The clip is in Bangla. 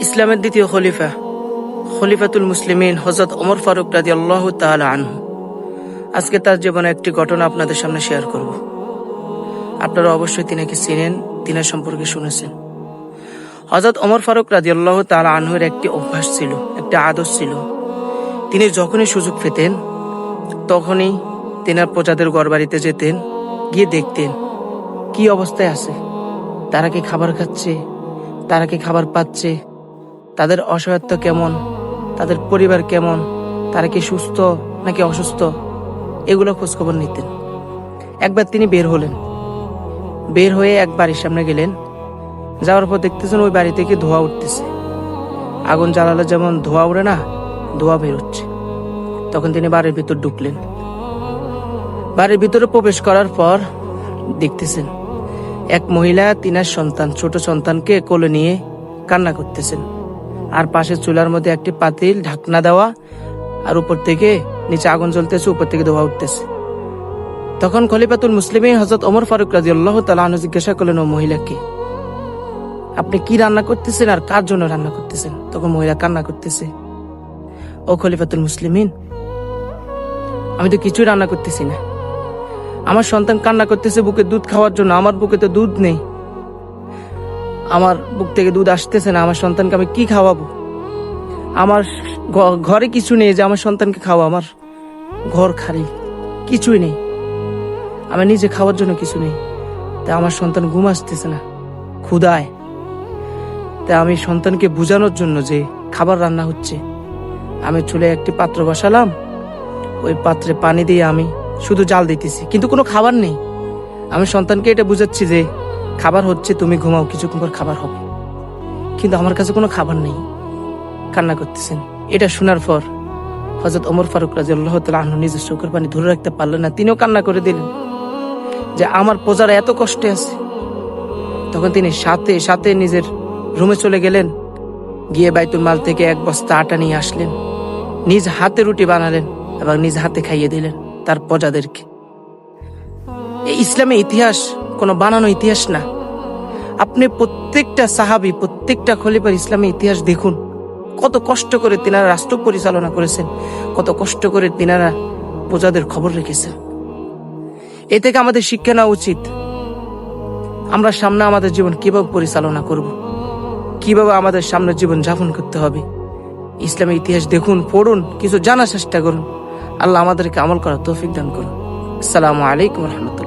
ইসলামের দ্বিতীয় খলিফা খলিফাতুল মুসলিমিন হযরত ওমর ফারুক রাদিয়াল্লাহু তাআলা আনহু। আজকে তার জীবনে একটি ঘটনা আপনাদের সামনে শেয়ার করব। আপনারা অবশ্যই তিনাকে চিনেন, তিনার সম্পর্কে শুনেছেন। হযরত ওমর ফারুক রাদিয়াল্লাহু তাআলা আনহুর একটি অভ্যাস ছিল, একটা আদত ছিল। তিনি যখনই সুযোগ পেতেন তখনই তিনার প্রজাদের ঘরবাড়িতে যেতেন, গিয়ে দেখতেন কি অবস্থায় আছে, তারা কি খাবার খাচ্ছে, তারা কি খাবার পাচ্ছে, তাদের অসহায়ত্ব কেমন, তাদের পরিবার কেমন, তারা কি সুস্থ নাকি অসুস্থ, এগুলো খোঁজখবর নিতেন। একবার তিনি বের হলেন, বের হয়ে এক বাড়ির সামনে গেলেন। যাওয়ার পর দেখতেছেন ওই বাড়ি থেকে ধোঁয়া উঠতেছে। আগুন জ্বালালে যেমন ধোঁয়া উড়ে না, ধোঁয়া বের হচ্ছে। তখন তিনি বাড়ির ভিতর ঢুকলেন। বাড়ির ভিতরে প্রবেশ করার পর দেখতেছেন এক মহিলা তিনার সন্তান, ছোট সন্তানকে কোলে নিয়ে কান্না করতেছেন। আর পাশে চুলার মধ্যে একটি পাতিল ঢাকনা দেওয়া, আর উপর থেকে নিচে আগুন জ্বলতেছে, উপর থেকে ধোঁয়া উঠতেছে। তখন খলিফাতুল মুসলিমিন হযরত ওমর ফারুক রাদিয়াল্লাহু তাআলা আনহু জিজ্ঞাসা করলেন, ও মহিলাকে, আপনি কি রান্না করতেছেন আর কার জন্য রান্না করতেছেন? তখন মহিলা কান্না করতেছে, ও খলিফাতুল মুসলিমিন, আমি তো কিছুই রান্না করতেছি না। আমার সন্তান কান্না করতেছে বুকে দুধ খাওয়ার জন্য, আমার বুকে তো দুধ নেই, আমার বুক থেকে দুধ আসতেছে না। আমার সন্তানকে আমি কি খাওয়াবো? আমার ঘরে কিছু নেই যে আমার সন্তানকে খাওয়া, আমার ঘর খালি, কিছুই নেই, আমার নিজে খাওয়ার জন্য কিছু নেই। তা আমার সন্তান ঘুম আসতেছে না ক্ষুধায়। তা আমি সন্তানকে বুঝানোর জন্য যে খাবার রান্না হচ্ছে, আমি চুলে একটি পাত্র বসালাম, ওই পাত্রে পানি দিয়ে আমি শুধু জাল দিতেছি, কিন্তু কোনো খাবার নেই। আমি সন্তানকে এটা বুঝাচ্ছি যে খাবার হচ্ছে, তুমি ঘুমাও, কিছুক্ষণ পর খাবার হবে, কিন্তু আমার কাছে কোনো খাবার নেই। কান্না করতেছেন। এটা শোনার পর হযরত ওমর ফারুক রাদিয়াল্লাহু তাআলা আনহু নিজের চোখের পানি ধরে রাখতে পারলেন না, তিনিও কান্না করে দিলেন যে আমার প্রজারা এত কষ্টে আছে। তখন তিনি সাথে সাথে নিজের রুমে চলে গেলেন, গিয়ে বাইতুল মাল থেকে এক বস্তা আটা নিয়ে আসলেন, নিজ হাতে রুটি বানালেন এবং নিজ হাতে খাইয়ে দিলেন তার প্রজাদেরকে। এই ইসলামের ইতিহাস কোনো বানানো ইতিহাস না। আপনি প্রত্যেকটা সাহাবী, প্রত্যেকটা খলিফার ইসলামের ইতিহাস দেখুন, কত কষ্ট করে তিনারা রাষ্ট্র পরিচালনা করেছেন, কত কষ্ট করে তিনারা প্রজাদের খবর রেখেছেন। এ থেকে আমাদের শিক্ষা নেওয়া উচিত, আমরা সামনে আমাদের জীবন কিভাবে পরিচালনা করব, কিভাবে আমাদের সামনে জীবন যাপন করতে হবে। ইসলামের ইতিহাস দেখুন, পড়ুন, কিছু জানার চেষ্টা করুন। আল্লাহ আমাদেরকে আমল করার তৌফিক দান করুন। আসসালামু আলাইকুম ওয়া রাহমাতুল্লাহ।